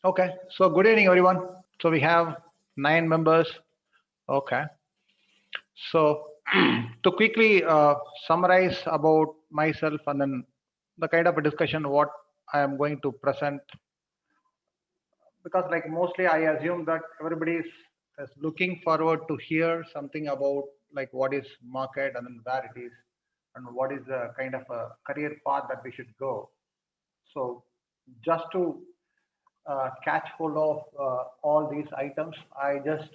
Okay, so good evening, everyone. So we have 9 members. Okay, so to quickly summarize about myself and then the kind of a discussion what I am going to present, because like mostly I assume that everybody is looking forward to hear something about like what is market and then where it is and what is the kind of a career path that we should go. So just to catch hold of all these items, I just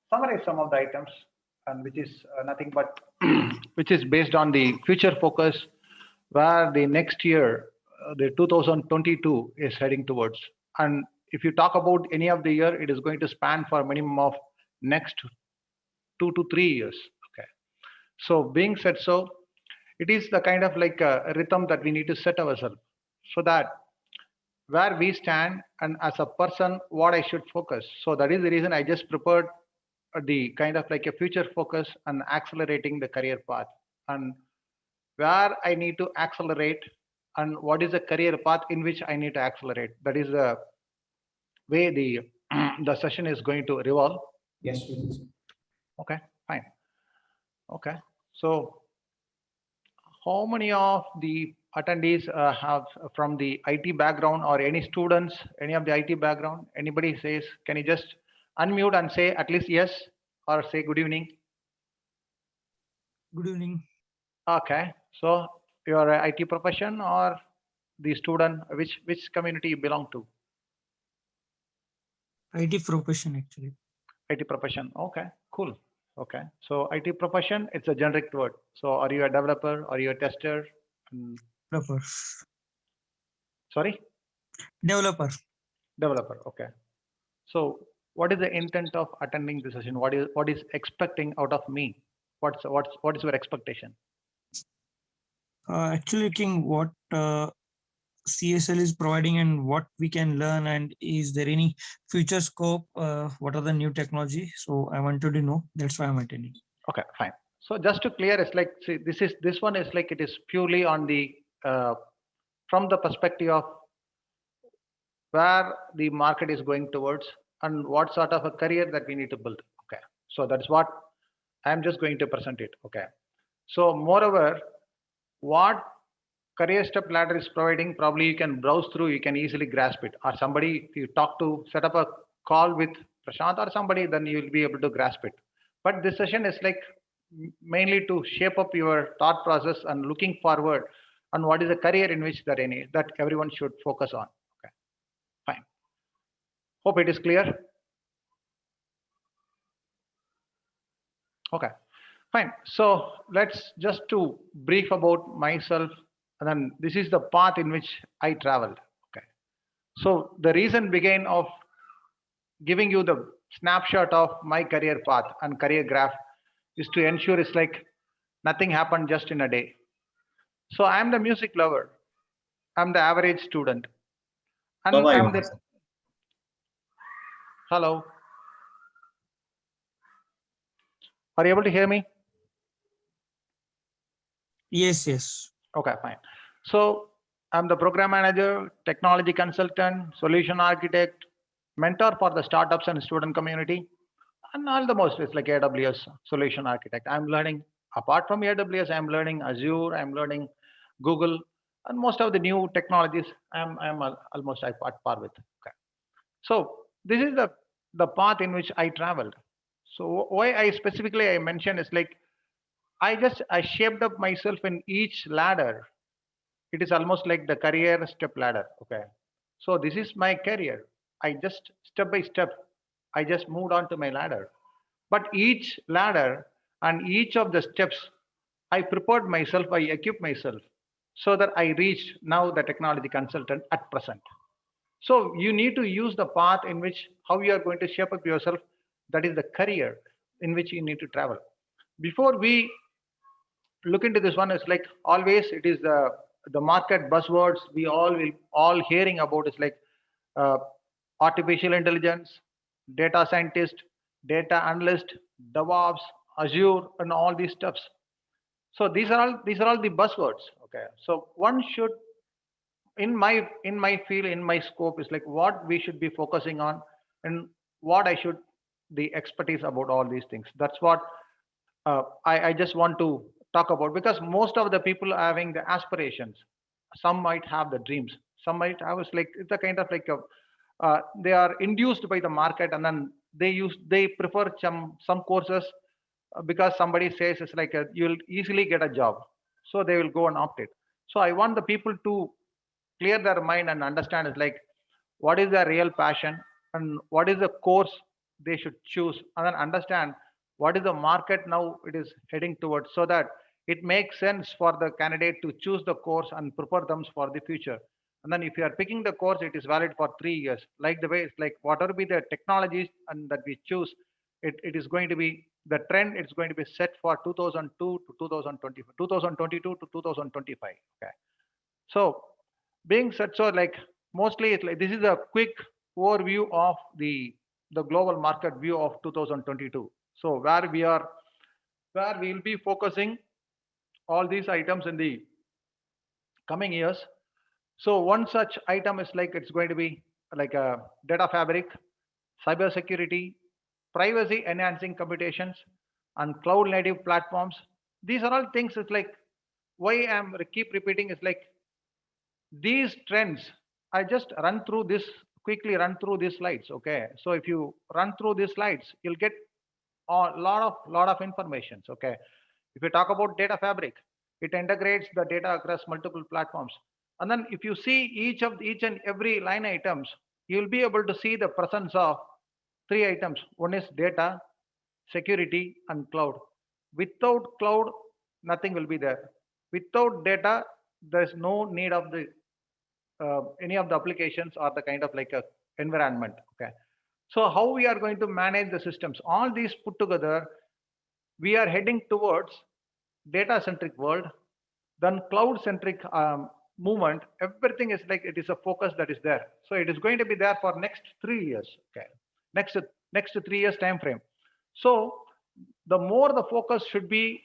summarize some of the items, and which is nothing but which is based on the future focus, where the next year, the 2022 is heading towards. And if you talk about any of the year, it is going to span for a minimum of next 2 to 3 years. Okay. So being said so, it is the kind of like a rhythm that we need to set ourselves so that where we stand and as a person what I should focus. So that is the reason I just prepared the kind of like a future focus and accelerating the career path, and where I need to accelerate and what is the career path in which I need to accelerate. That is the way the the session is going to revolve. Yes, please. Okay, fine. Okay, so how many of the attendees have from the IT background, or any students, any of the IT background? Anybody says, can you just unmute and say at least yes, or say good evening? Good evening. Okay, so your IT profession or the student, which community you belong to? IT profession actually. IT profession. Okay, cool. Okay, so IT profession, it's a generic word. So are you a developer? Are you a tester? Developer. Sorry? Developer. Developer. Okay. So what is the intent of attending the session? What is expecting out of me? What is your expectation? Actually looking what CSL is providing and what we can learn, and is there any future scope? What are the new technology? So I wanted to know. That's why I'm attending. Okay, fine. So just to clear, it's like, see, this one is like it is purely on the from the perspective of where the market is going towards and what sort of a career that we need to build. Okay, so that's what I'm just going to present it. Okay, so moreover, what career step ladder is providing, probably you can browse through, you can easily grasp it, or somebody, if you talk to set up a call with Prashant or somebody, then you'll be able to grasp it. But this session is like mainly to shape up your thought process and looking forward on what is the career in which that everyone should focus on. Okay, fine. Hope it is clear. Okay, fine. So let's just to brief about myself, and then this is the path in which I traveled. Okay, so the reason began of giving you the snapshot of my career path and career graph is to ensure it's like nothing happened just in a day. So I'm the music lover, I'm the average student, and I'm the hello. Are you able to hear me? Yes, yes. Okay, fine. So I'm the program manager, technology consultant, solution architect, mentor for the startups and student community, and all the most it's like AWS solution architect. I'm learning apart from AWS, I'm learning Azure, I'm learning Google, and most of the new technologies I'm almost at par with. Okay. So this is the path in which I traveled. So why I specifically I mentioned is like I shaped up myself in each ladder. It is almost like the career step ladder. Okay, so this is my career. I just step by step I just moved on to my ladder, but each ladder and each of the steps I prepared myself, I equipped myself so that I reached now the technology consultant at present. So you need to use the path in which how you are going to shape up yourself, that is the career in which you need to travel. Before we look into this one, is like always it is the market buzzwords we all hearing about is like uh, artificial intelligence, data scientist, data analyst, DevOps, Azure, and all these stuffs. So these are all the buzzwords. Okay, so one should, in my field, in my scope, is like what we should be focusing on, and what I should the expertise about all these things. That's what I just want to talk about, because most of the people are having the aspirations. Some might have the dreams. Some might have, it's like it's a kind of like a they are induced by the market, and then they prefer some courses because somebody says it's like you'll easily get a job, so they will go and opt it. So I want the people to clear their mind and understand is like what is their real passion and what is the course they should choose, and then understand what is the market now it is heading towards, so that it makes sense for the candidate to choose the course and prepare them for the future. And then if you are picking the course, it is valid for 3 years. Like the way it's like whatever be the technologies and that we choose, it is going to be the trend. It's going to be set for 2002 to 2020, 2022 to 2025. Okay. So being said, so like mostly it's like this is a quick overview of the global market view of 2022. So where we will be focusing all these items in the coming years. So one such item is like it's going to be like a data fabric, cyber security, privacy enhancing computations, and cloud native platforms. These are all things. It's like why I'm keep repeating is like these trends. I just run through this quickly, run through these slides. Okay, so if you run through these slides, you'll get a lot of informations. Okay, if you talk about data fabric, it integrates the data across multiple platforms. And then if you see each and every line items, you'll be able to see the presence of three items. One is data, security, and cloud. Without cloud, nothing will be there. Without data, there's no need of the any of the applications or the kind of like a environment. Okay. So how we are going to manage the systems? All these put together, we are heading towards data centric world, then cloud centric movement. Everything is like it is a focus that is there. So it is going to be there for next 3 years. Okay, next 3 years time frame. So the more the focus should be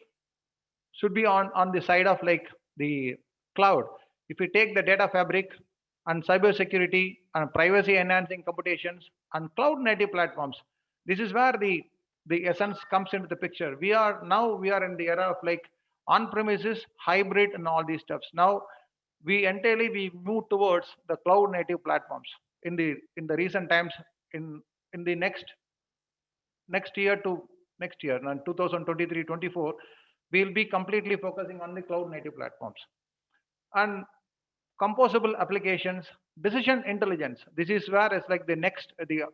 on the side of like the cloud. If we take the data fabric and cyber security and privacy enhancing computations and cloud native platforms, this is where the essence comes into the picture. We are in the era of like on premises, hybrid, and all these stuffs. Now we move towards the cloud native platforms in the recent times. In the next year to next year and 2023-24, we'll be completely focusing on the cloud native platforms and composable applications, decision intelligence. This is where it's like the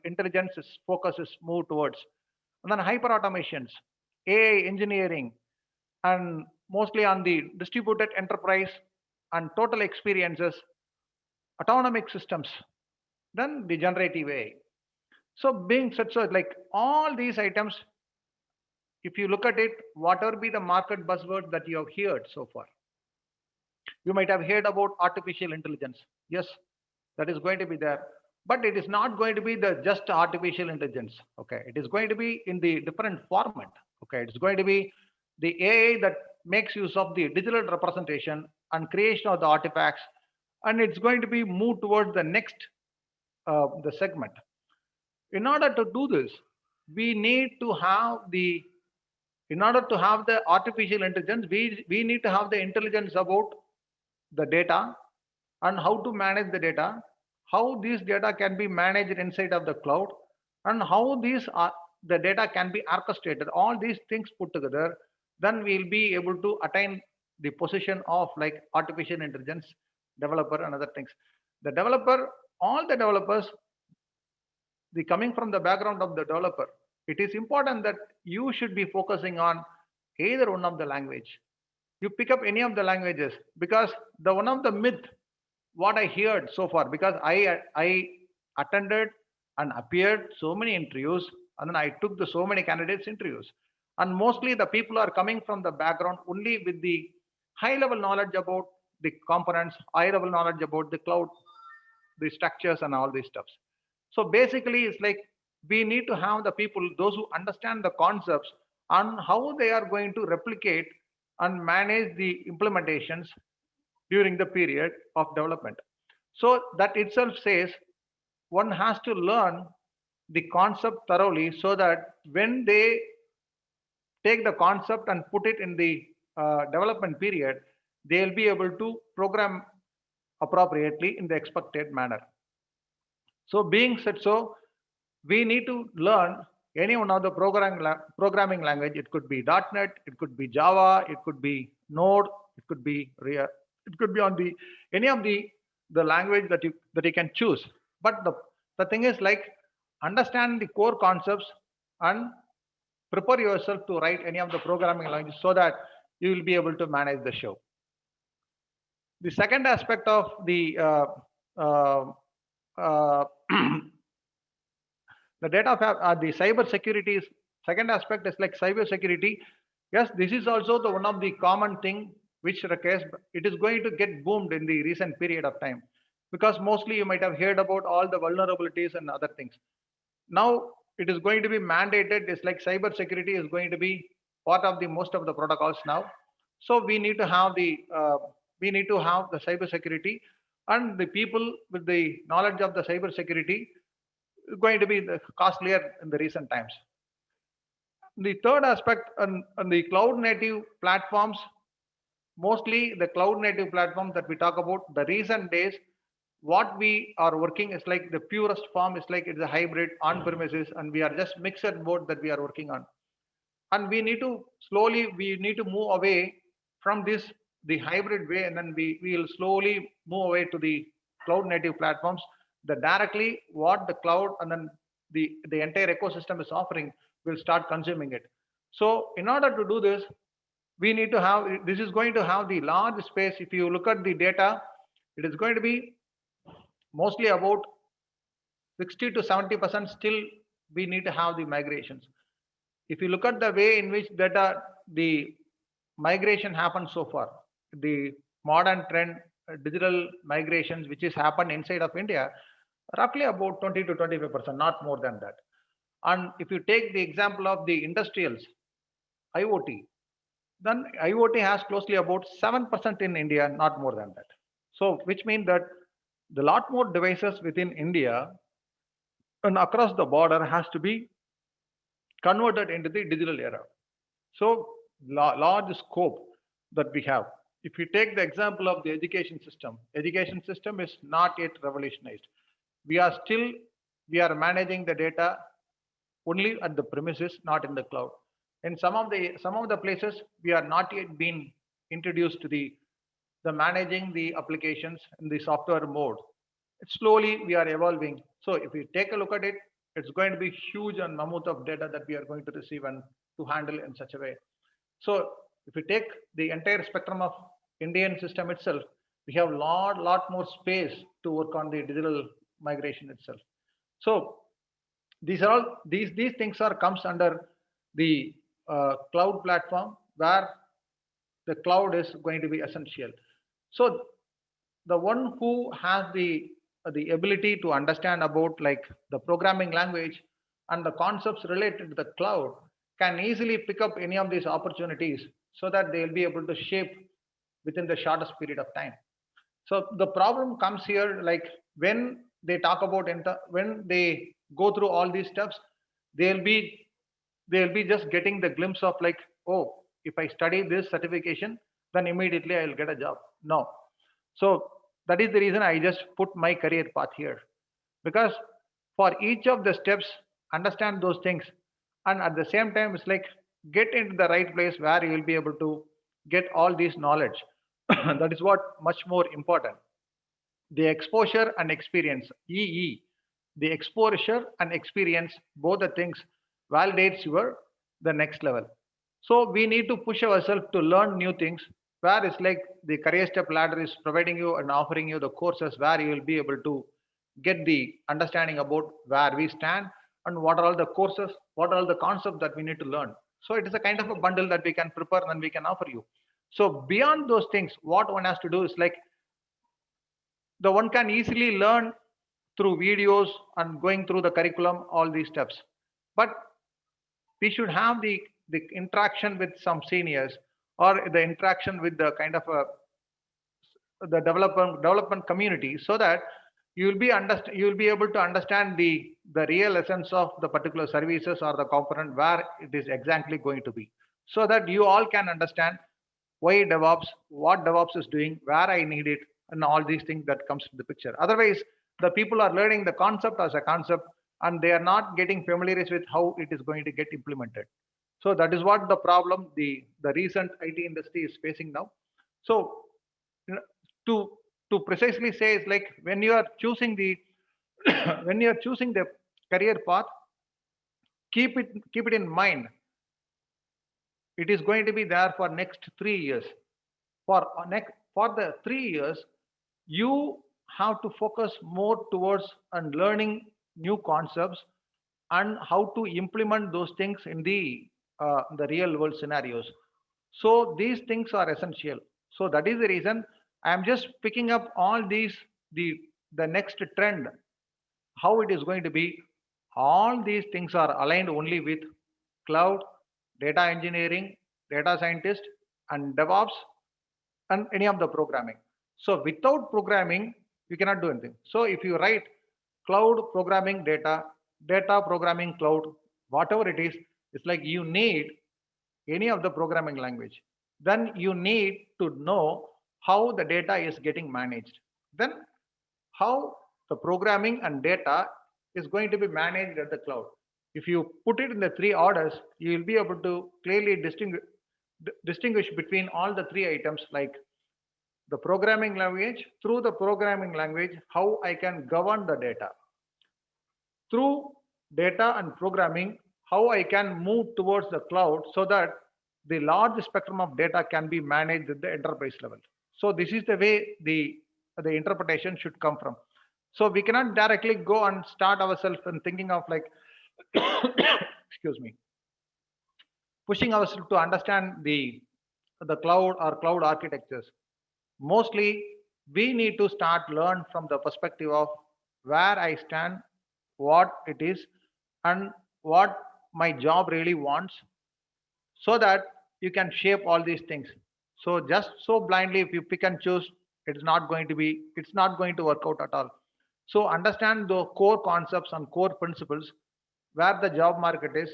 intelligence is focus is moved towards. And then hyper automations, AI engineering, and mostly on the distributed enterprise and total experiences, autonomic systems, then the generative AI. So being such, so like all these items, if you look at it, whatever be the market buzzword that you have heard so far, you might have heard about artificial intelligence. Yes, that is going to be there, but it is not going to be the just artificial intelligence. Okay, it is going to be in the different format. Okay, it's going to be the AI that makes use of the digital representation and creation of the artifacts, and it's going to be moved towards the next the segment. In order to do this, we need to have the in order to have the artificial intelligence, we need to have the intelligence about the data and how to manage the data, how these data can be managed inside of the cloud, and how these are the data can be orchestrated. All these things put together, then we'll be able to attain the position of like artificial intelligence developer and other things. The developer, all the developers, the coming from the background of the developer, it is important that you should be focusing on either one of the language. You pick up any of the languages, because the one of the myth what I heard so far, because I attended and appeared so many interviews, and then I took the so many candidates interviews, and mostly the people are coming from the background only with the high level knowledge about the components, high level knowledge about the cloud, the structures, and all these stuffs. So basically, it's like we need to have the people, those who understand the concepts and how they are going to replicate and manage the implementations during the period of development. So that itself says one has to learn the concept thoroughly so that when they take the concept and put it in the development period, they'll be able to program appropriately in the expected manner. So being said so, we need to learn any one of the programming language. It could be .NET, it could be Java, it could be Node, it could be it could be on the any of the language that you can choose. But the thing is like understand the core concepts and prepare yourself to write any of the programming languages so that you will be able to manage the show. The second aspect of the uh, uh, the data the cyber security is second aspect is like cyber security. Yes, this is also the one of the common thing which requires it is going to get boomed in the recent period of time, because mostly you might have heard about all the vulnerabilities and other things. Now it is going to be mandated. It's like cyber security is going to be part of the most of the protocols now. So we need to have the cyber security, and the people with the knowledge of the cyber security is going to be costlier in the recent times. The third aspect on the cloud native platforms, mostly the cloud native platforms that we talk about the recent days, what we are working is like the purest form is like it's a hybrid on premises, and we are just mixed board that we are working on. And we need to slowly we need to move away from this the hybrid way, and then we will slowly move away to the cloud native platforms that directly what the cloud and then the entire ecosystem is offering will start consuming it. So in order to do this, we need to have this is going to have the large space. If you look at the data, it is going to be mostly about 60 to 70% still we need to have the migrations. If you look at the way in which data the migration happens so far, the modern trend digital migrations which is happened inside of India, roughly about 20 to 25%, not more than that. And if you take the example of the industrials, IoT, then IoT has closely about 7% in India, not more than that. So, which means that the lot more devices within India and across the border has to be converted into the digital era. So, large scope that we have. If you take the example of the education system is not yet revolutionized. We are still we are managing the data only at the premises, not in the cloud. In some of the places, we are not yet been introduced to the managing the applications in the software mode. Slowly we are evolving. So if we take a look at it, it's going to be huge and mammoth of data that we are going to receive and to handle in such a way. So if we take the entire spectrum of Indian system itself, we have lot more space to work on the digital migration itself. So these are all these things are comes under the cloud platform, where the cloud is going to be essential. So the one who has the ability to understand about like the programming language and the concepts related to the cloud can easily pick up any of these opportunities so that they'll be able to shape within the shortest period of time. So the problem comes here, like when they talk about when they go through all these steps, they'll be they'll be just getting the glimpse of like, oh, if I study this certification, then immediately I'll get a job. No. So that is the reason I just put my career path here, because for each of the steps, understand those things, and at the same time, it's like get into the right place where you will be able to get all this knowledge. That is what much more important. The exposure and experience, EE, the exposure and experience, both the things validates your the next level. So we need to push ourselves to learn new things, where it's like the career step ladder is providing you and offering you the courses where you will be able to get the understanding about where we stand and what are all the courses, what are all the concepts that we need to learn. So it is a kind of a bundle that we can prepare and we can offer you. So beyond those things, what one has to do is like the one can easily learn through videos and going through the curriculum, all these steps. But we should have the interaction with some seniors, or the interaction with the kind of a the development community, so that you will be able to understand the real essence of the particular services or the component where it is exactly going to be, so that you all can understand why DevOps, what DevOps is doing, where I need it, and all these things that comes to the picture. Otherwise, the people are learning the concept as a concept, and they are not getting familiar with how it is going to get implemented. So that is what the problem the recent IT industry is facing now. So you know, to to precisely say is like when you are choosing the when you are choosing the career path, keep it in mind. It is going to be there for next 3 years. For the 3 years, you have to focus more towards and learning new concepts and how to implement those things in the real world scenarios. So these things are essential. So that is the reason I am just picking up all these, the the next trend, how it is going to be. All these things are aligned only with cloud, data engineering, data scientist, and DevOps, and any of the programming. So without programming, you cannot do anything. So if you write cloud programming data, data programming cloud, whatever it is, it's like you need any of the programming language. Then you need to know how the data is getting managed. Then how the programming and data is going to be managed at the cloud. If you put it in the three orders, you will be able to clearly distinguish between all the three items, like the programming language, through the programming language, how I can govern the data. Through data and programming, how I can move towards the cloud so that the large spectrum of data can be managed at the enterprise level. So this is the way the interpretation should come from. So we cannot directly go and start ourselves and thinking of like excuse me, pushing ourselves to understand the cloud or cloud architectures. Mostly we need to start learn from the perspective of where I stand, what it is, and what my job really wants, so that you can shape all these things. So just so blindly if you pick and choose, it's not going to work out at all. So understand the core concepts and core principles, where the job market is,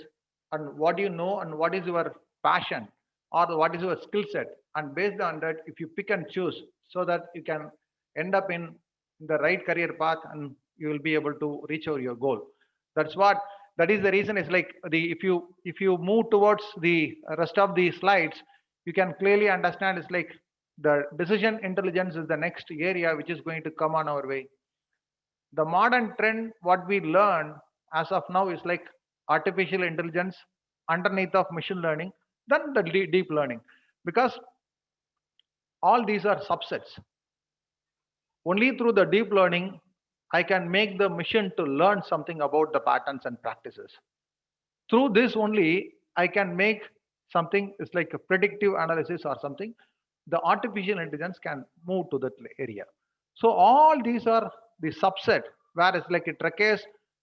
and what you know, and what is your passion, or what is your skill set, and based on that, if you pick and choose, so that you can end up in the right career path, and you will be able to reach your goal. That is the reason. Is like the if you move towards the rest of the slides, you can clearly understand. It's like the decision intelligence is the next area which is going to come on our way. The modern trend, what we learn as of now, is like artificial intelligence underneath of machine learning, then the deep learning, because all these are subsets. Only through the deep learning, I can make the machine to learn something about the patterns and practices. Through this only, I can make something, it's like a predictive analysis or something. The artificial intelligence can move to that area. So all these are the subset, where it's like it requires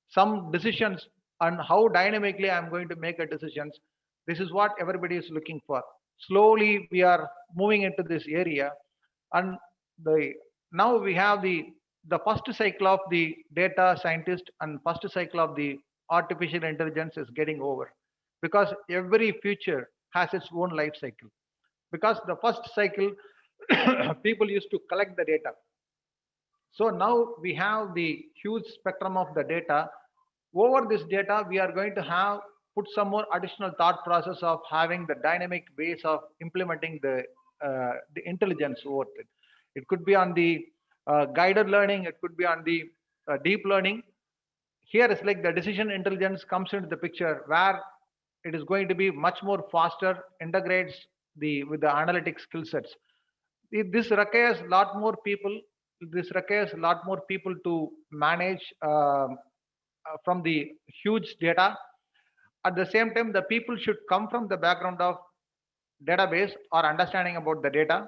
some decisions on how dynamically I'm going to make a decisions. This is what everybody is looking for. Slowly we are moving into this area, and the now we have the first cycle of the data scientist and first cycle of the artificial intelligence is getting over, because every future has its own life cycle. Because the first cycle people used to collect the data. So now we have the huge spectrum of the data. Over this data, we are going to have put some more additional thought process of having the dynamic ways of implementing the intelligence over it. It could be on the guided learning. It could be on the deep learning. Here it's like the decision intelligence comes into the picture, where it is going to be much more faster, integrates with the analytic skill sets. This requires a lot more people. This requires a lot more people to manage from the huge data. At the same time, the people should come from the background of database or understanding about the data,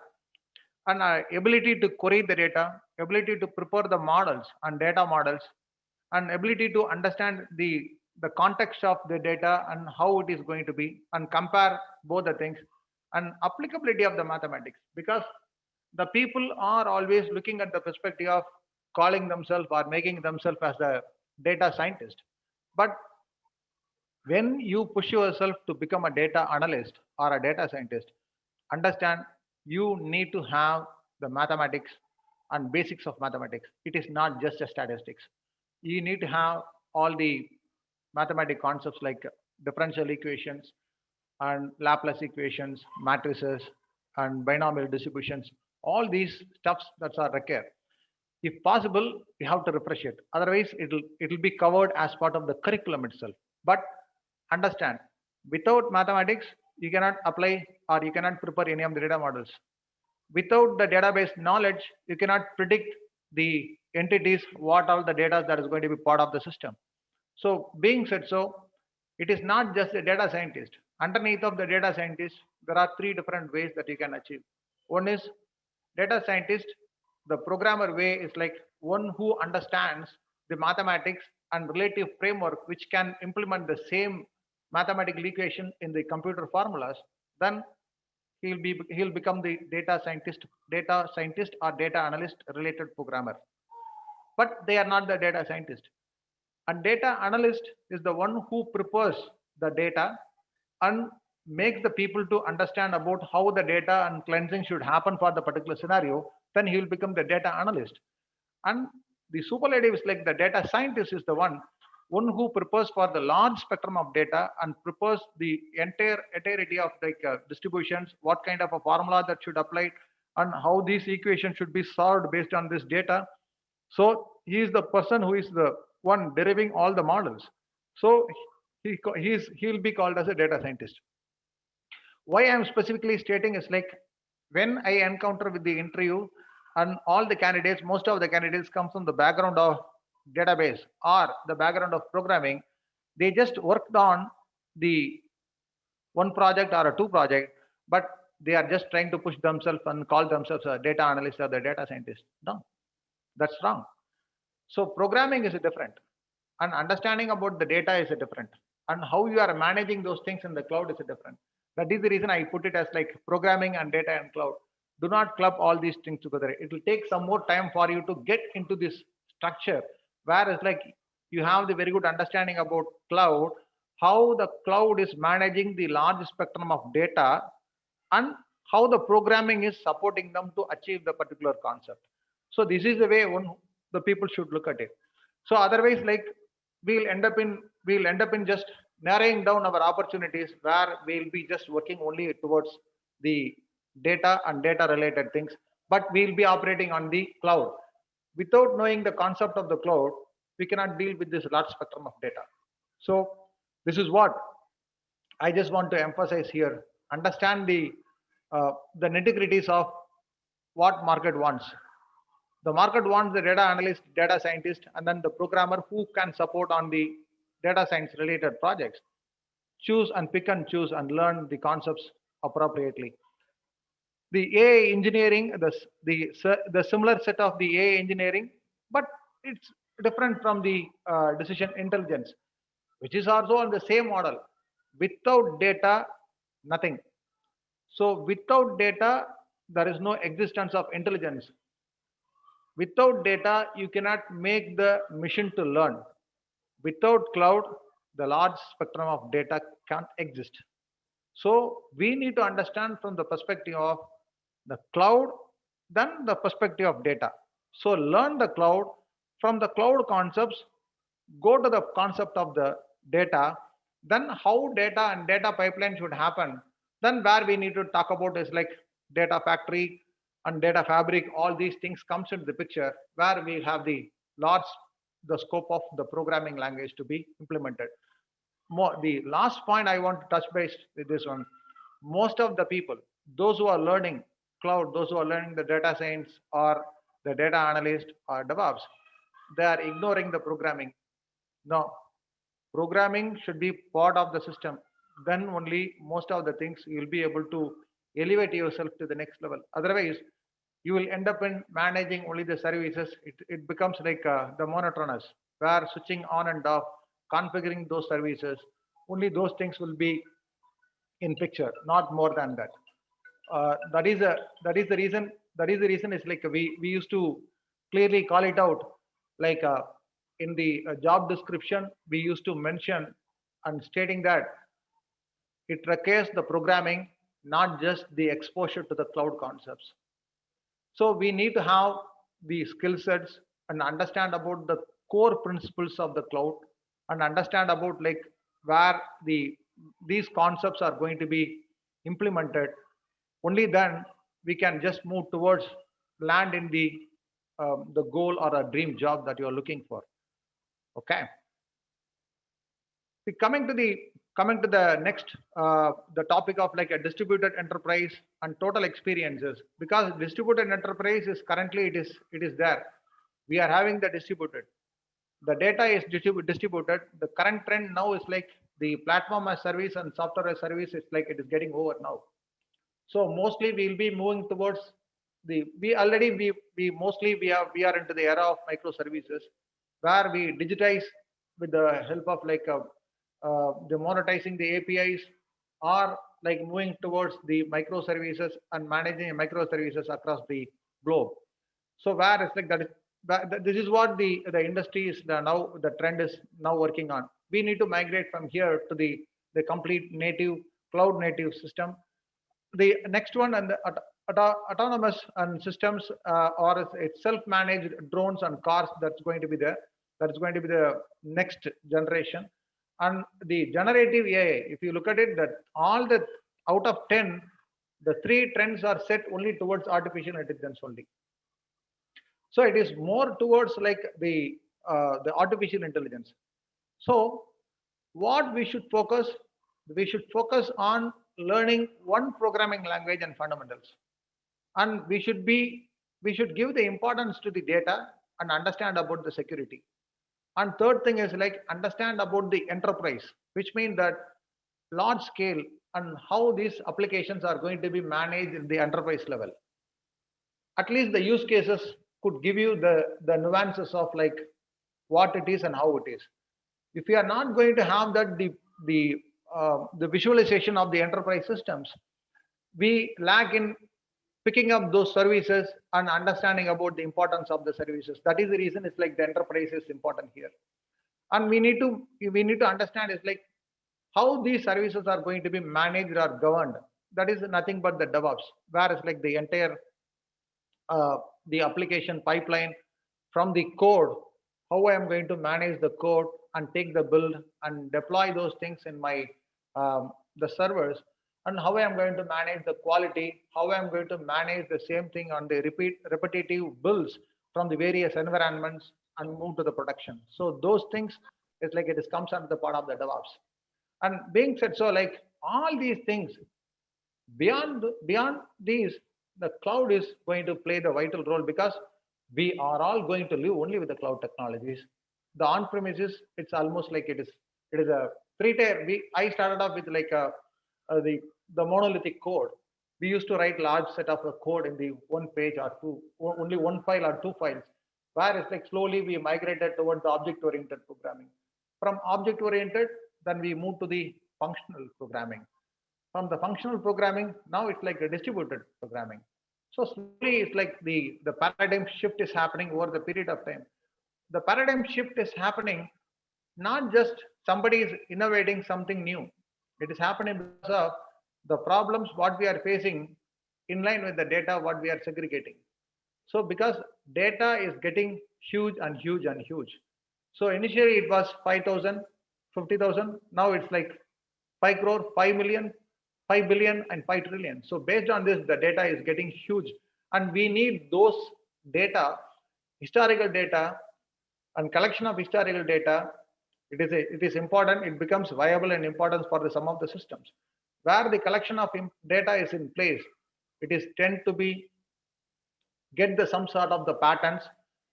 and ability to query the data, ability to prepare the models and data models, and ability to understand the context of the data and how it is going to be, and compare both the things, and applicability of the mathematics. Because the people are always looking at the perspective of calling themselves or making themselves as a data scientist. But when you push yourself to become a data analyst or a data scientist, understand you need to have the mathematics and basics of mathematics. It is not just a statistics. You need to have all the mathematical concepts like differential equations and Laplace equations, matrices, and binomial distributions. All these stuffs that are required. If possible, you have to refresh it. Otherwise, it'll be covered as part of the curriculum itself. But understand, without mathematics, you cannot apply or you cannot prepare any of the data models. Without the database knowledge, you cannot predict the entities, what all the data that is going to be part of the system. So being said so, it is not just a data scientist. Underneath of the data scientist, there are three different ways that you can achieve. One is data scientist. The programmer way is like one who understands the mathematics and relative framework which can implement the same mathematical equation in the computer formulas. Then he'll become the data scientist or data analyst related programmer. But they are not the data scientist. And data analyst is the one who prepares the data and makes the people to understand about how the data and cleansing should happen for the particular scenario. Then he will become the data analyst. And the superlative is like the data scientist is the one who prepares for the large spectrum of data and prepares the entire entirety of like distributions, what kind of a formula that should apply, and how these equations should be solved based on this data. So he is the person who is the one deriving all the models. So he'll be called as a data scientist. Why I'm specifically stating is like when I encounter with the interview and all the candidates, most of the candidates come from the background of database or the background of programming. They just worked on the one project or a two project, but they are just trying to push themselves and call themselves a data analyst or the data scientist. No, that's wrong. So programming is different, and understanding about the data is different, and how you are managing those things in the cloud is different. That is the reason I put it as like programming and data and cloud. Do not club all these things together. It will take some more time for you to get into this structure, where it's like you have the very good understanding about cloud, how the cloud is managing the large spectrum of data, and how the programming is supporting them to achieve the particular concept. So this is the way one the people should look at it. So otherwise, like we'll end up in just narrowing down our opportunities, where we'll be just working only towards the data and data related things, but we'll be operating on the cloud. Without knowing the concept of the cloud, we cannot deal with this large spectrum of data. So this is what I just want to emphasize here. Understand the nitty-gritties of what market wants. The market wants the data analyst, data scientist, and then the programmer who can support on the data science related projects. Choose and pick and choose and learn the concepts appropriately. The AI engineering, the similar set of the AI engineering, but it's different from the decision intelligence, which is also on the same model. Without data, nothing. So without data, there is no existence of intelligence. Without data, you cannot make the machine to learn. Without cloud, the large spectrum of data can't exist. So we need to understand from the perspective of the cloud, then the perspective of data. So learn the cloud. From the cloud concepts, go to the concept of the data, then how data and data pipeline should happen. Then where we need to talk about is like data factory and data fabric. All these things comes into the picture, where we have the scope of the programming language to be implemented. The last point I want to touch base with this one. Most of the people, those who are learning cloud, those who are learning the data science or the data analyst or DevOps, they are ignoring the programming. No, programming should be part of the system. Then only most of the things you will be able to elevate yourself to the next level. Otherwise, you will end up in managing only the services. It becomes like the monotonous, where switching on and off, configuring those services, only those things will be in picture, not more than that. That is the reason that is the reason it's like we used to clearly call it out, like in the job description, we used to mention and stating that it requires the programming, not just the exposure to the cloud concepts. So we need to have the skill sets and understand about the core principles of the cloud and understand about like where these concepts are going to be implemented. Only then we can just move towards land in the goal or a dream job that you are looking for. Okay. See, coming to the next the topic of like a distributed enterprise and total experiences, because distributed enterprise is currently it is there. We are having the distributed. The data is distributed. The current trend now is like the platform as service and software as service is like it is getting over now. So mostly we'll be moving towards we already we mostly we are into the era of microservices where we digitize with the help of like the monetizing the APIs or like moving towards the microservices and managing microservices across the globe. So where it's like that is this is what the industry is now the trend is now working on. We need to migrate from here to the complete native cloud native system. The next one and the autonomous and systems or it's self-managed drones and cars that's going to be there. That's going to be the next generation. And the generative AI, if you look at it, that all the out of 10, the three trends are set only towards artificial intelligence only. So it is more towards like the artificial intelligence. So what we should focus, we should focus on learning one programming language and fundamentals, and we should give the importance to the data and understand about the security. And third thing is like understand about the enterprise, which means that large scale and how these applications are going to be managed in the enterprise level. At least the use cases could give you the nuances of like what it is and how it is. If we are not going to have that the visualization of the enterprise systems, we lack in picking up those services and understanding about the importance of the services. That is the reason it's like the enterprise is important here. And we need to understand is like how these services are going to be managed or governed. That is nothing but the DevOps, where it's like the entire the application pipeline from the code, how I am going to manage the code and take the build and deploy those things in my the servers, and how I am going to manage the quality, how I am going to manage the same thing on the repetitive builds from the various environments and move to the production. So those things is like it is comes under the part of the DevOps. And being said, so like all these things beyond these, the cloud is going to play the vital role because we are all going to live only with the cloud technologies. The on premises, it's almost like it is a three tier. I started off with like a the monolithic code. We used to write large set of code in the one page or two, only one file or two files, where it's like slowly we migrated towards the object oriented programming. From object oriented, then we moved to the functional programming. From the functional programming, now it's like a distributed programming. So slowly it's like the paradigm shift is happening over the period of time. The paradigm shift is happening not just somebody is innovating something new. It is happening because of the problems what we are facing in line with the data what we are segregating. So because data is getting huge and huge and huge. So initially it was 5,000, 50,000. Now it's like 5 crore, 5 million, 5 billion and 5 trillion. So based on this, the data is getting huge and we need those data, historical data and collection of historical data. It is important. It becomes viable and important for the some of the systems where the collection of data is in place. It is tend to be get the some sort of the patterns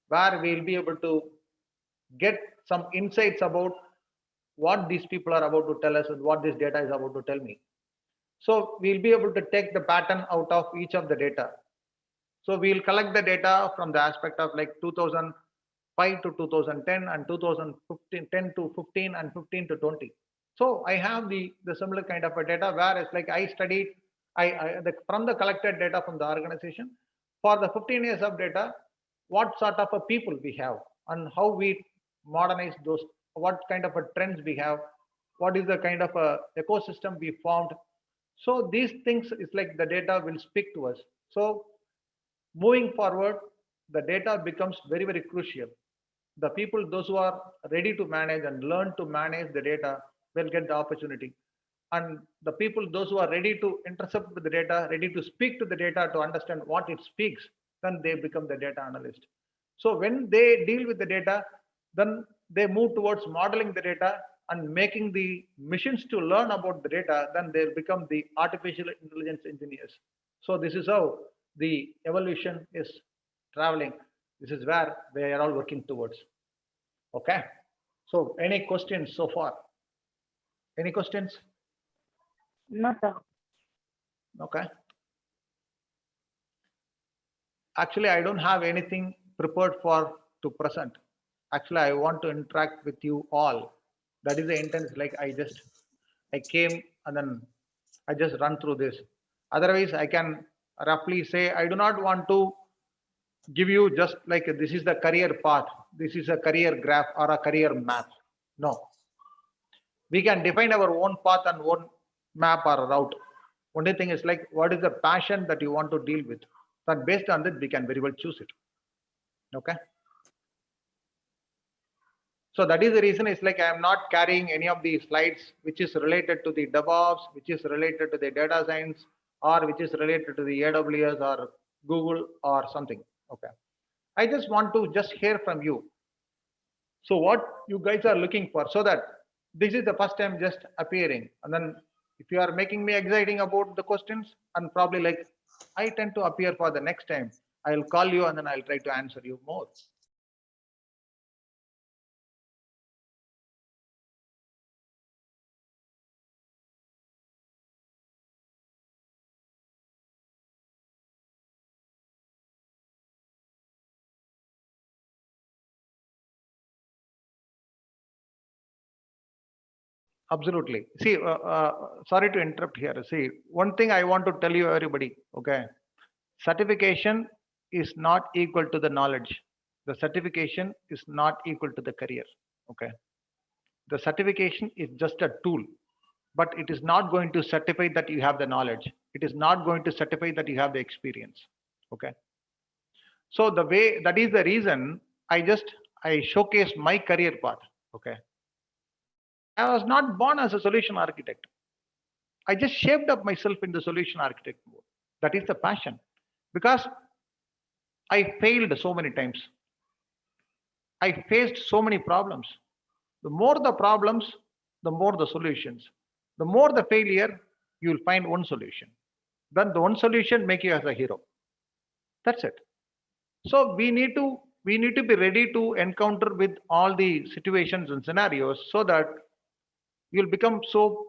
where we'll be able to get some insights about what these people are about to tell us and what this data is about to tell me. So we'll be able to take the pattern out of each of the data. So we'll collect the data from the aspect of like 2005 to 2010 and 2015, 10 to 15 and 15 to 20. So I have the similar kind of a data where it's like I studied from the collected data from the organization, for the 15 years of data, what sort of a people we have and how we modernize those, what kind of a trends we have, what is the kind of a ecosystem we formed. So these things is like the data will speak to us. So moving forward, the data becomes very, very crucial. The people, those who are ready to manage and learn to manage the data will get the opportunity. And the people, those who are ready to intercept with the data, ready to speak to the data to understand what it speaks, then they become the data analyst. So when they deal with the data, then they move towards modeling the data and making the machines to learn about the data, then they become the artificial intelligence engineers. So this is how the evolution is traveling. This is where they are all working towards. Okay. So any questions so far? Any questions? No, sir. Okay. Actually, I don't have anything prepared for to present. Actually, I want to interact with you all. That is the intent. Like I came and then I just run through this. Otherwise, I can roughly say I do not want to give you just like this is the career path, this is a career graph or a career map. No, we can define our own path and own map or route. Only thing is like what is the passion that you want to deal with. But based on that, we can very well choose it. Okay. So that is the reason it's like I am not carrying any of the slides which is related to the DevOps, which is related to the data science, or which is related to the AWS or Google or something. Okay. I just want to just hear from you. So what you guys are looking for, so that this is the first time just appearing. And then if you are making me exciting about the questions, and probably like I tend to appear for the next time, I'll call you and then I'll try to answer you more. Absolutely. See, sorry to interrupt here. See, one thing I want to tell you, everybody, okay, certification is not equal to the knowledge. The certification is not equal to the career. Okay. The certification is just a tool, but it is not going to certify that you have the knowledge. It is not going to certify that you have the experience. Okay. So the way, that is the reason I showcase my career path. Okay. I was not born as a solution architect. I just shaped up myself in the solution architect mode. That is the passion. Because I failed so many times. I faced so many problems. The more the problems, the more the solutions. The more the failure, you will find one solution. Then the one solution make you as a hero. That's it. So we need to be ready to encounter with all the situations and scenarios so that you'll become so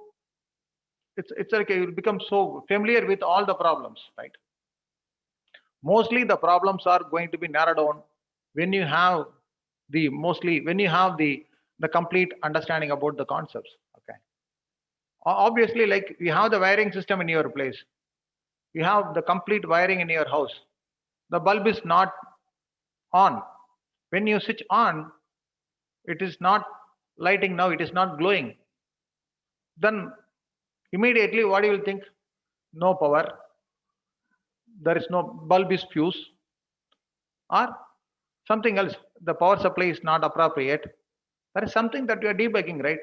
it's like you'll become so familiar with all the problems, right? Mostly the problems are going to be narrowed down when you have the complete understanding about the concepts. Okay. Obviously, like you have the wiring system in your place, you have the complete wiring in your house. The bulb is not on. When you switch on, it is not lighting now, it is not glowing. Then immediately what you will think? No power. There is no bulb is fused or something else. The power supply is not appropriate. There is something that you are debugging, right?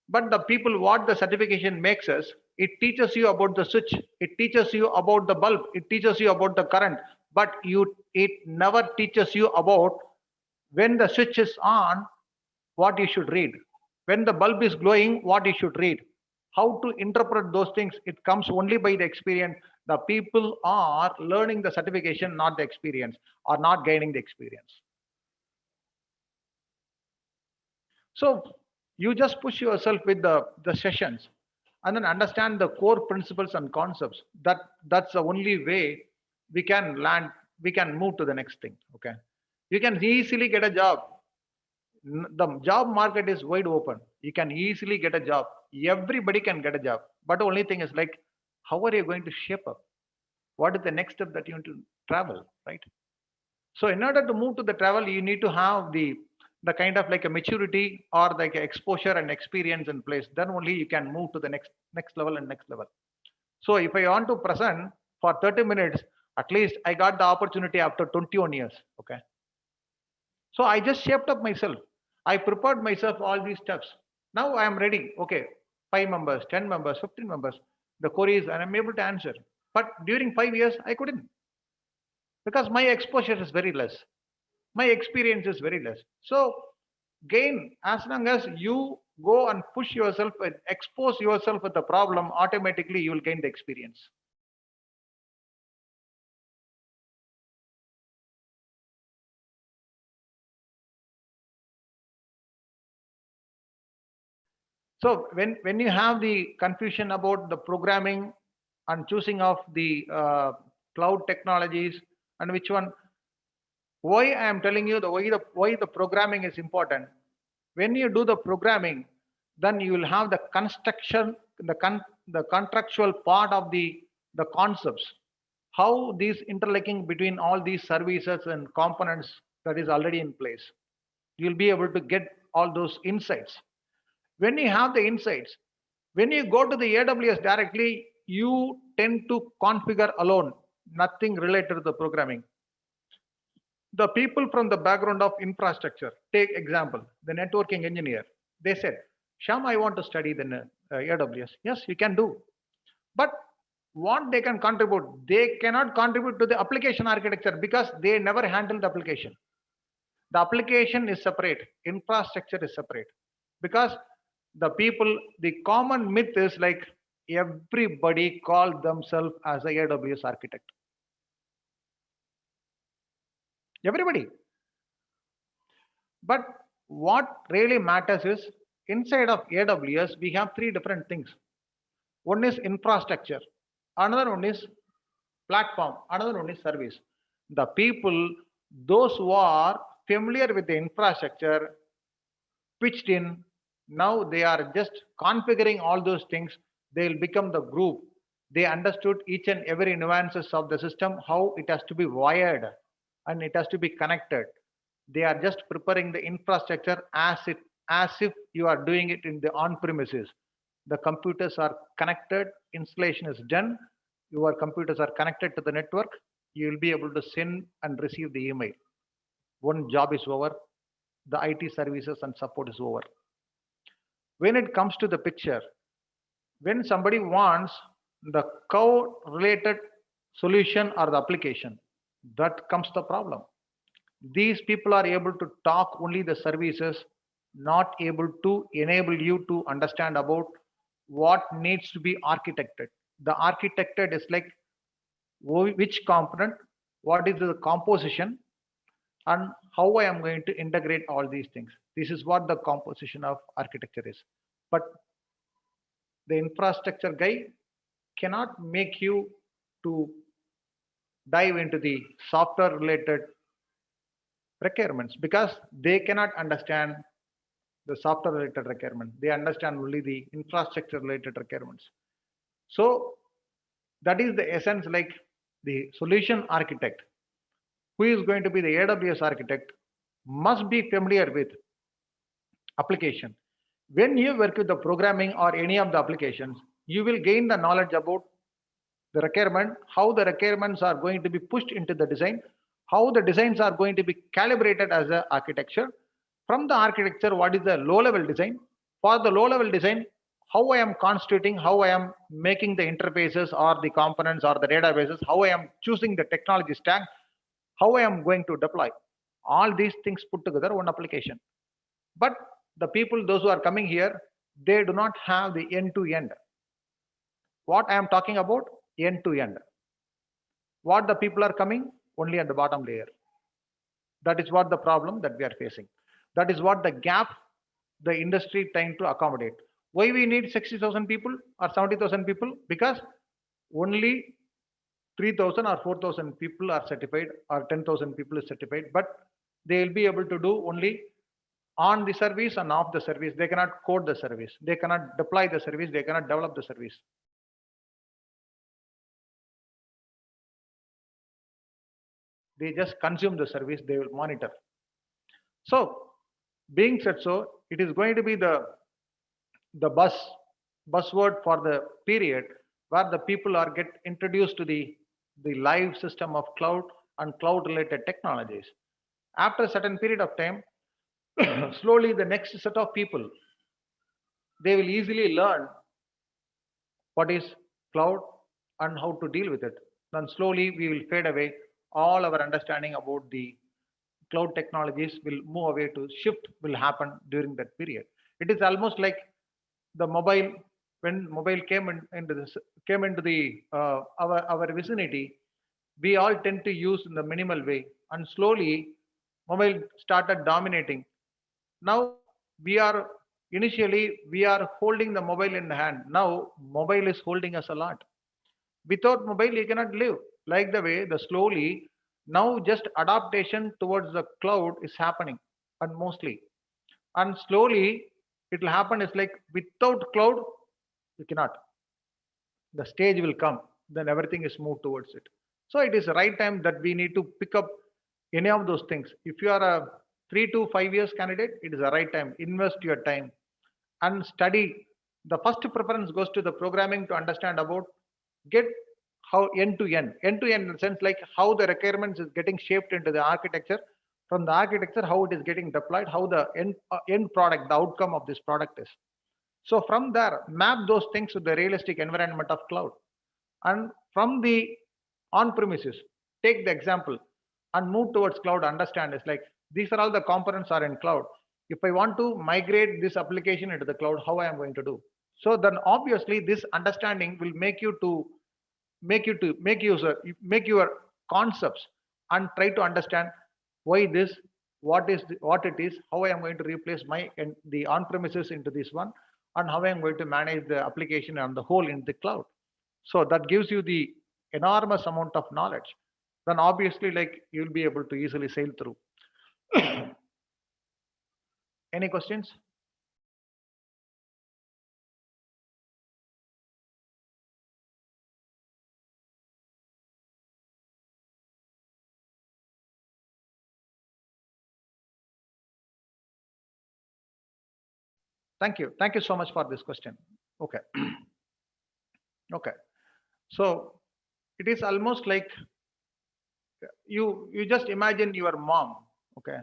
But the people, what the certification makes us, it teaches you about the switch, it teaches you about the bulb, it teaches you about the current, but it never teaches you about when the switch is on, what you should read. When the bulb is glowing, what you should read. How to interpret those things, it comes only by the experience. The people are learning the certification, not the experience, or not gaining the experience. So you just push yourself with the sessions and then understand the core principles and concepts. That's the only way we can land, we can move to the next thing. Okay. You can easily get a job. The job market is wide open. You can easily get a job. Everybody can get a job. But the only thing is like, how are you going to shape up? what is the next step that you want to travel, right? So in order to move to the travel, you need to have the kind of like a maturity or like a exposure and experience in place. Then only you can move to the next level and next level. So if I want to present for 30 minutes, at least I got the opportunity after 21 years. Okay. So I just shaped up myself. I prepared myself all these steps. Now I am ready. Okay, 5 members, 10 members, 15 members. The queries and I'm able to answer. But during 5 years, I couldn't because my exposure is very less. My experience is very less. So gain, as long as you go and push yourself and expose yourself with the problem, automatically you will gain the experience. So when you have the confusion about the programming and choosing of the cloud technologies and which one, why I am telling you why the programming is important. When you do the programming, then you will have the construction, the contractual part of the concepts, how these interlinking between all these services and components that is already in place. You'll be able to get all those insights. When you have the insights, when you go to the AWS directly, you tend to configure alone, nothing related to the programming. The people from the background of infrastructure, take example, the networking engineer, they said, Shyam, I want to study the AWS. Yes, you can do. But what they can contribute, they cannot contribute to the application architecture because they never handled the application. The application is separate, infrastructure is separate. Because the people, the common myth is like everybody call themselves as a AWS architect. Everybody. But what really matters is inside of AWS, we have 3 different things. One is infrastructure, another one is platform, another one is service. The people, those who are familiar with the infrastructure, pitched in, now they are just configuring all those things. They'll become the group. They understood each and every nuances of the system, how it has to be wired and it has to be connected. They are just preparing the infrastructure as if you are doing it in the on-premises. The computers are connected, installation is done, your computers are connected to the network, you will be able to send and receive the email. One job is over, the IT services and support is over. When it comes to the picture, when somebody wants the code related solution or the application, that comes the problem. These people are able to talk only the services, not able to enable you to understand about what needs to be architected. The architected is like which component, what is the composition, and how I am going to integrate all these things. This is what the composition of architecture is. But the infrastructure guy cannot make you to dive into the software related requirements because they cannot understand the software related requirements. They understand only the infrastructure related requirements. So that is the essence, like the solution architect who is going to be the AWS architect must be familiar with application. When you work with the programming or any of the applications, you will gain the knowledge about the requirement, how the requirements are going to be pushed into the design, how the designs are going to be calibrated as an architecture. From the architecture, what is the low level design? For the low level design, how I am constituting, how I am making the interfaces or the components or the databases, how I am choosing the technology stack, how I am going to deploy. All these things put together one application. But the people, those who are coming here, they do not have the end to end. What I am talking about, end to end. What the people are coming, only at the bottom layer. That is what the problem that we are facing. That is what the gap the industry trying to accommodate. Why we need 60,000 people or 70,000 people? Because only 3,000 or 4,000 people are certified or 10,000 people is certified, but they will be able to do only on the service and off the service. They cannot code the service. They cannot deploy the service. They cannot develop the service. They just consume the service, they will monitor. So being said so, it is going to be the buzzword for the period where the people are get introduced to the live system of cloud and cloud related technologies. After a certain period of time, slowly the next set of people, they will easily learn what is cloud and how to deal with it. Then slowly we will fade away. All our understanding about the cloud technologies will move away to shift will happen during that period. It is almost like the mobile, when mobile into this came into the our vicinity, we all tend to use in the minimal way, and slowly mobile started dominating. Now we are initially we are holding the mobile in the hand. Now mobile is holding us a lot. Without mobile you cannot live. Like the way the slowly now just adaptation towards the cloud is happening, and mostly, and slowly it will happen is like without cloud you cannot. The stage will come, then everything is moved towards it. So it is the right time that we need to pick up any of those things. If you are a 3 to 5 years candidate, it is the right time. Invest your time and study. The first preference goes to the programming to understand about get how end to end in the sense like how the requirements is getting shaped into the architecture. From the architecture, how it is getting deployed, how the end product, the outcome of this product is. So from there, map those things to the realistic environment of cloud. And from the on-premises, take the example and move towards cloud. Understand it's like these are all the components are in cloud. If I want to migrate this application into the cloud, how I am going to do? So then obviously this understanding will make you to make your concepts and try to understand why this, what it is, how I am going to replace my and the on-premises into this one, and how I am going to manage the application and the whole in the cloud. So that gives you the enormous amount of knowledge. Then obviously like you'll be able to easily sail through. Any questions? Thank you so much for this question. Okay. Okay, so it is almost like you just imagine your mom. Okay,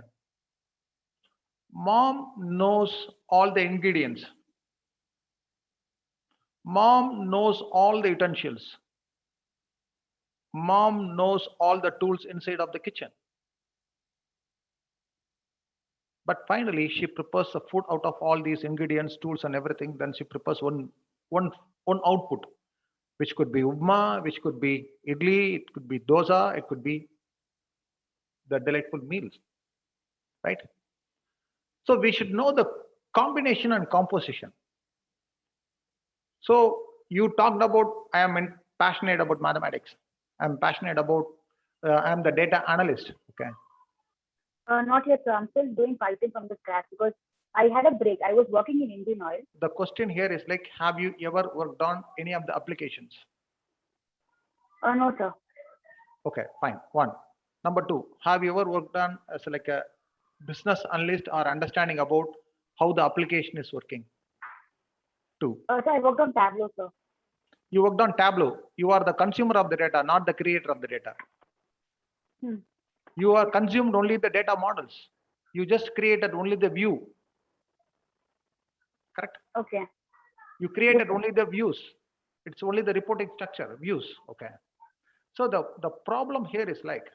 mom knows all the ingredients, mom knows all the utensils, mom knows all the tools inside of the kitchen, but finally she prepares the food out of all these ingredients, tools and everything. Then she prepares one output, which could be upma, which could be idli, it could be dosa, it could be the delightful meals, right? So we should know the combination and composition. So you talked about I am passionate about mathematics. I'm passionate about I'm the data analyst. Okay. Not yet, sir. I'm still doing Python from the scratch because I had a break. I was working in Indian Oil. The question here is like, have you ever worked on any of the applications? No, sir. Okay, fine. One. Number two, have you ever worked on as like a business analyst or understanding about how the application is working? Two. Sir, I worked on Tableau, sir. You worked on Tableau. You are the consumer of the data, not the creator of the data. You are consumed only the data models. You just created only the view. Correct? Okay. You created only the views. It's only the reporting structure, views. Okay. So the problem here is like,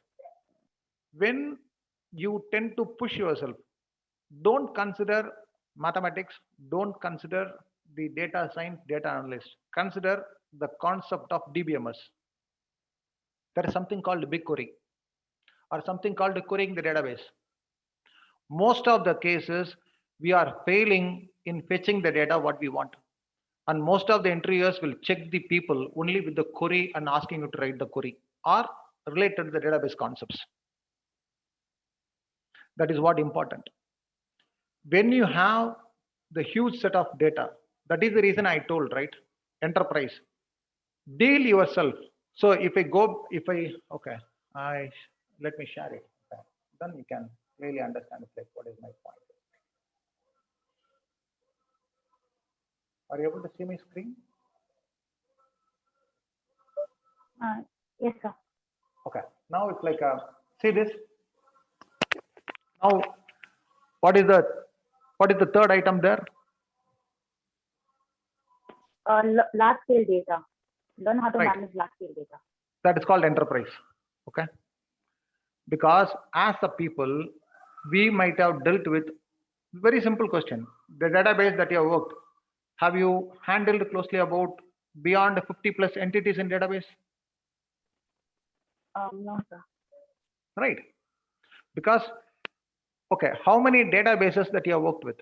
when you tend to push yourself, don't consider mathematics, don't consider the data science, data analyst. Consider the concept of DBMS. There is something called BigQuery or something called querying the database. Most of the cases, we are failing in fetching the data what we want. And most of the interviewers will check the people only with the query and asking you to write the query or related to the database concepts. That is what important. When you have the huge set of data, that is the reason I told, right? Enterprise, deal yourself. So if I, let me share it. Okay. Then you can clearly understand like what is my point. Are you able to see my screen? Yes, sir. Okay. Now it's like see this. Now, what is the third item there? Large scale data. Learn how to Right. manage large scale data. That is called enterprise. Okay. Because as a people, we might have dealt with very simple question. The database that you have worked, have you handled closely about beyond 50 plus entities in database? No, sir. Right. Because, okay, how many databases that you have worked with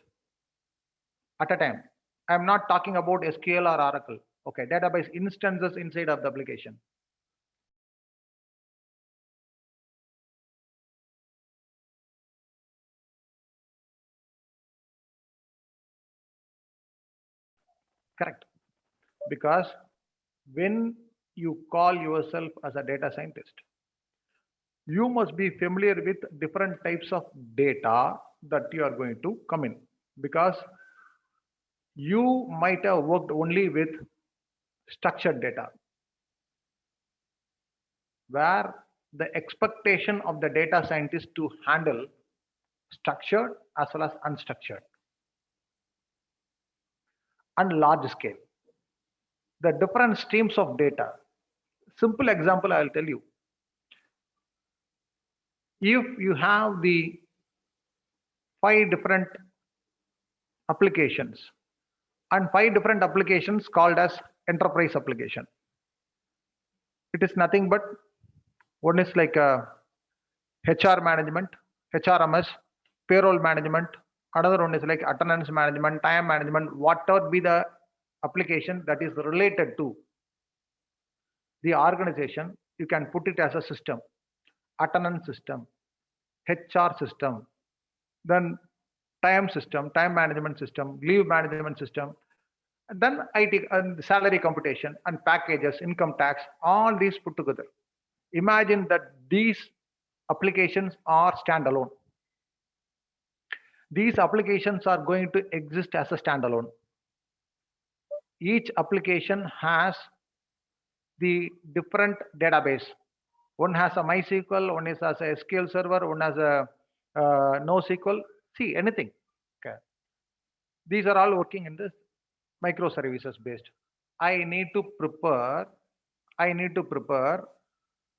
at a time? I'm not talking about SQL or Oracle. Okay, database instances inside of the application. Correct. Because when you call yourself as a data scientist, you must be familiar with different types of data that you are going to come in, because you might have worked only with structured data, where the expectation of the data scientist to handle structured as well as unstructured and large scale. The different streams of data. Simple example I'll tell you. If you have the 5 different applications and 5 different applications called as enterprise application, it is nothing but one is like a HR management, HRMS, payroll management. Another one is like attendance management, time management, whatever be the application that is related to the organization, you can put it as a system. Attendance system, HR system, then time system, time management system, leave management system, and then IT and salary computation and packages, income tax, all these put together. Imagine that these applications are standalone. These applications are going to exist as a standalone. Each application has the different database. One has a MySQL, one is as a SQL server, one has a NoSQL. See anything. Okay. These are all working in this microservices based. I need to prepare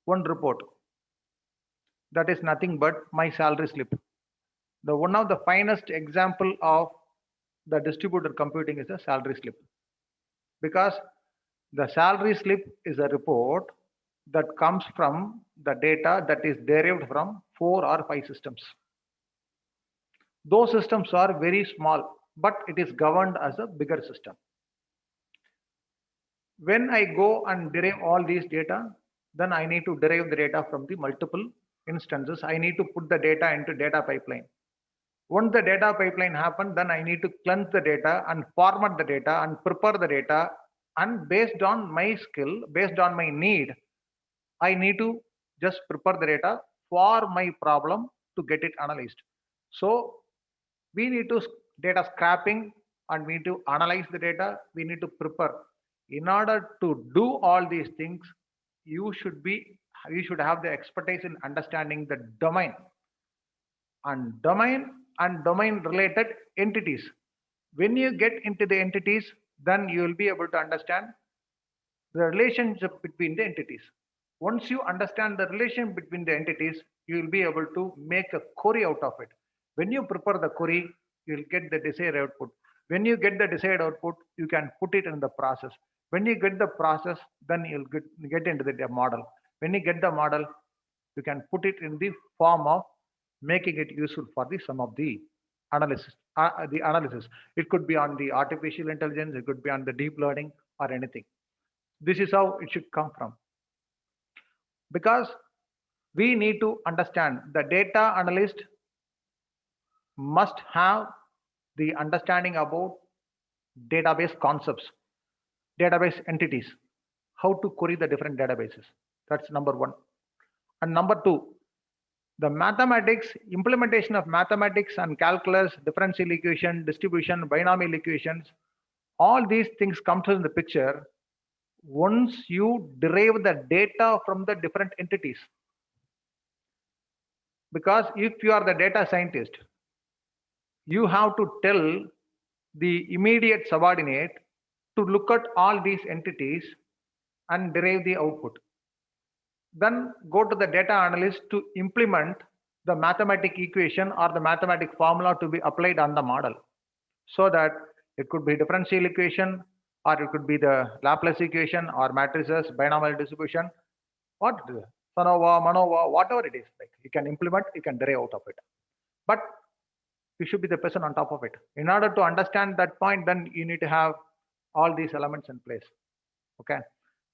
one report. That is nothing but my salary slip. The one of the finest example of the distributed computing is a salary slip, because the salary slip is a report that comes from the data that is derived from 4 or 5 systems. Those systems are very small, but it is governed as a bigger system. When I go and derive all these data, then I need to derive the data from the multiple instances. I need to put the data into data pipeline. Once the data pipeline happens, then I need to cleanse the data and format the data and prepare the data. And based on my skill, based on my need, I need to just prepare the data for my problem to get it analyzed. So we need to data scrapping and we need to analyze the data. We need to prepare. In order to do all these things, you should have the expertise in understanding the domain and domain related entities. When you get into the entities, then you will be able to understand the relationship between the entities. Once you understand the relation between the entities, you will be able to make a query out of it. When you prepare the query, you will get the desired output. When you get the desired output, you can put it in the process. When you get the process, then you'll get into the model. When you get the model, you can put it in the form of making it useful for the some of the analysis. It could be on the artificial intelligence, it could be on the deep learning or anything. This is how it should come from. Because we need to understand the data analyst must have the understanding about database concepts, database entities, how to query the different databases. That's number one. And number two, The mathematics, implementation of mathematics and calculus, differential equation, distribution, binomial equations, all these things come to the picture once you derive the data from the different entities. Because if you are the data scientist, you have to tell the immediate subordinate to look at all these entities and derive the output. Then go to the data analyst to implement the mathematic equation or the mathematic formula to be applied on the model. So that it could be differential equation, or it could be the Laplace equation, or matrices, binomial distribution, what SANOVA, MANOVA, whatever it is, like you can implement, you can derive out of it. But you should be the person on top of it. In order to understand that point, then you need to have all these elements in place. Okay.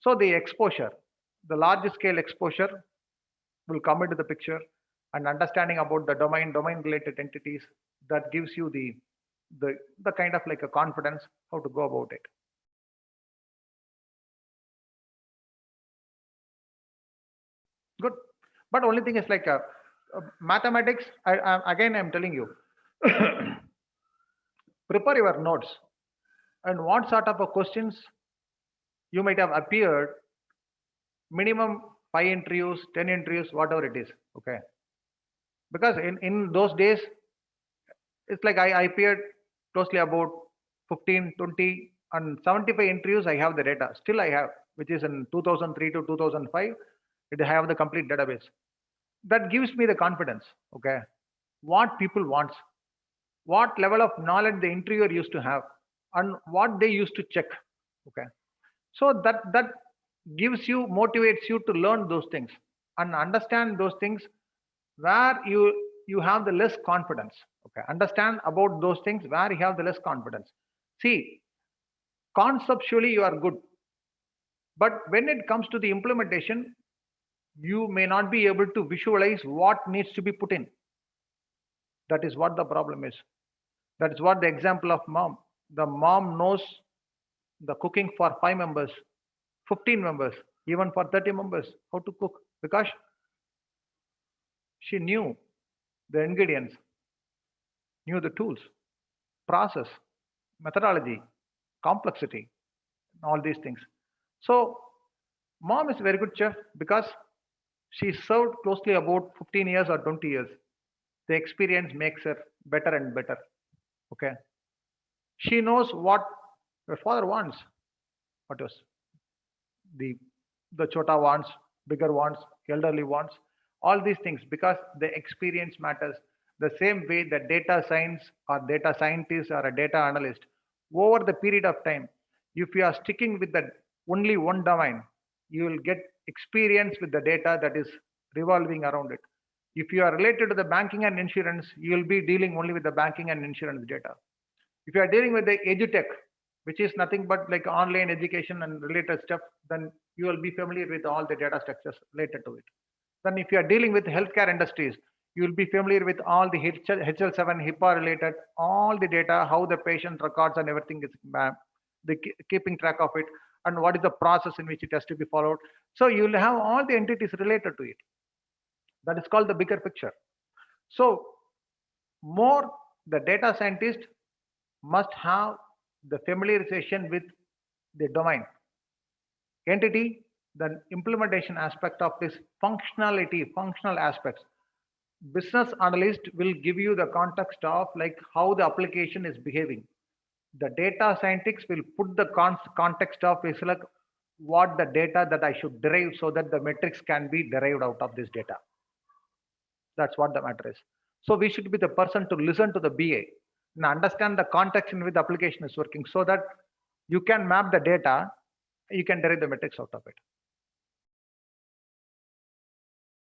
So the exposure, the large scale exposure will come into the picture, and understanding about the domain related entities, that gives you the kind of like a confidence how to go about it. Good. But only thing is like mathematics, again I'm telling you, prepare your notes and what sort of a questions you might have appeared, minimum 5 interviews, 10 interviews, whatever it is. Okay. Because in those days, it's like I appeared closely about 15, 20 and 75 interviews. I have the data still I have, which is in 2003 to 2005. I have the complete database. That gives me the confidence. Okay. What people want, what level of knowledge the interviewer used to have, and what they used to check. Okay. So that gives you, motivates you to learn those things and understand those things where you have the less confidence. Okay. Understand about those things where you have the less confidence. See, conceptually you are good, but when it comes to the implementation, you may not be able to visualize what needs to be put in. That is what the problem is. That is what the example of mom. The mom knows the cooking for 5 members, 15 members, even for 30 members, how to cook, because she knew the ingredients, knew the tools, process, methodology, complexity, all these things. So mom is a very good chef because she served closely about 15 years or 20 years. The experience makes her better and better. Okay. She knows what her father wants. What was the chota wants, bigger wants, elderly wants, all these things, because the experience matters. The same way that data science or data scientist or a data analyst, over the period of time, if you are sticking with the only one domain, you will get experience with the data that is revolving around it. If you are related to the banking and insurance, you will be dealing only with the banking and insurance data. If you are dealing with the edutech, which is nothing but like online education and related stuff, then you will be familiar with all the data structures related to it. Then if you are dealing with healthcare industries, you will be familiar with all the HL7, HIPAA related, all the data, how the patient records and everything is keeping track of it, and what is the process in which it has to be followed. So you will have all the entities related to it. That is called the bigger picture. So more the data scientist must have the familiarization with the domain, entity, the implementation aspect of this functionality, functional aspects. Business analyst will give you the context of like how the application is behaving. The data scientists will put the context of is like what the data that I should derive so that the metrics can be derived out of this data. That's what the matter is. So we should be the person to listen to the BA and understand the context in which the application is working so that you can map the data, you can derive the metrics out of it.